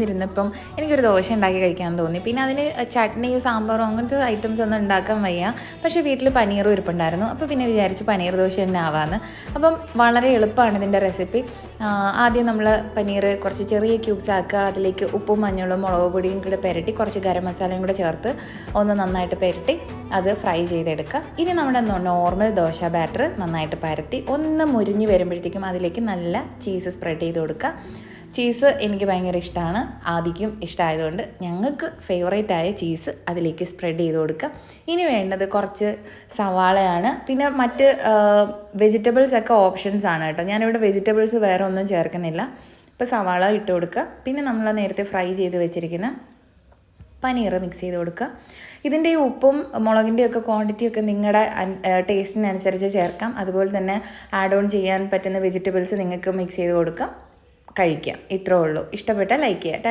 ഇരുന്നപ്പം എനിക്കൊരു ദോശ ഉണ്ടാക്കി കഴിക്കാൻ തോന്നി. പിന്നെ അതിന് ചട്നിയും സാമ്പാറും അങ്ങനത്തെ ഐറ്റംസ് ഒന്നും ഉണ്ടാക്കാൻ വയ്യ. പക്ഷേ വീട്ടിൽ പനീറും ഇരിപ്പുണ്ടായിരുന്നു. അപ്പോൾ പിന്നെ വിചാരിച്ചു പനീർ ദോശ തന്നെ ആവാമെന്ന്. അപ്പം വളരെ എളുപ്പമാണ് ഇതിൻ്റെ റെസിപ്പി. ആദ്യം നമ്മൾ പനീർ കുറച്ച് ചെറിയ ക്യൂബ്സ് ആക്കുക. അതിലേക്ക് ഉപ്പും മഞ്ഞളും മുളക് പൊടിയും കൂടെ പുരട്ടി കുറച്ച് ഗരം മസാലയും കൂടെ ചേർത്ത് ഒന്ന് നന്നായിട്ട് പുരട്ടി അത് ഫ്രൈ ചെയ്തെടുക്കുക. ഇനി നമ്മുടെ നോർമൽ ദോശ ബാറ്റർ നന്നായിട്ട് പരത്തി ഒന്ന് മുരിഞ്ഞ് വരുമ്പോഴത്തേക്കും അതിലേക്ക് നല്ല ചീസ് സ്പ്രെഡ് ചെയ്ത് കൊടുക്കുക. ചീസ് എനിക്ക് ഭയങ്കര ഇഷ്ടമാണ്. ആദ്യം ഇഷ്ടമായതുകൊണ്ട് ഞങ്ങൾക്ക് ഫേവറേറ്റായ ചീസ് അതിലേക്ക് സ്പ്രെഡ് ചെയ്ത് കൊടുക്കുക. ഇനി വേണ്ടത് കുറച്ച് സവാളയാണ്. പിന്നെ മറ്റ് വെജിറ്റബിൾസൊക്കെ ഓപ്ഷൻസ് ആണ് കേട്ടോ. ഞാനിവിടെ വെജിറ്റബിൾസ് വേറെ ഒന്നും ചേർക്കുന്നില്ല. ഇപ്പോൾ സവാള ഇട്ട് കൊടുക്കുക. പിന്നെ നമ്മൾ നേരത്തെ ഫ്രൈ ചെയ്ത് വെച്ചിരിക്കുന്ന പനീർ മിക്സ് ചെയ്ത് കൊടുക്കുക. ഇതിൻ്റെ ഈ ഉപ്പും മുളകിൻ്റെയൊക്കെ ക്വാണ്ടിറ്റിയൊക്കെ നിങ്ങളുടെ ടേസ്റ്റിനനുസരിച്ച് ചേർക്കാം. അതുപോലെ തന്നെ ആഡ് ഓൺ ചെയ്യാൻ പറ്റുന്ന വെജിറ്റബിൾസ് നിങ്ങൾക്ക് മിക്സ് ചെയ്ത് കൊടുക്കാം, കഴിക്കാം. ഇത്രേ ഉള്ളൂ. ഇഷ്ടപ്പെട്ടാൽ ലൈക്ക് ചെയ്യുക.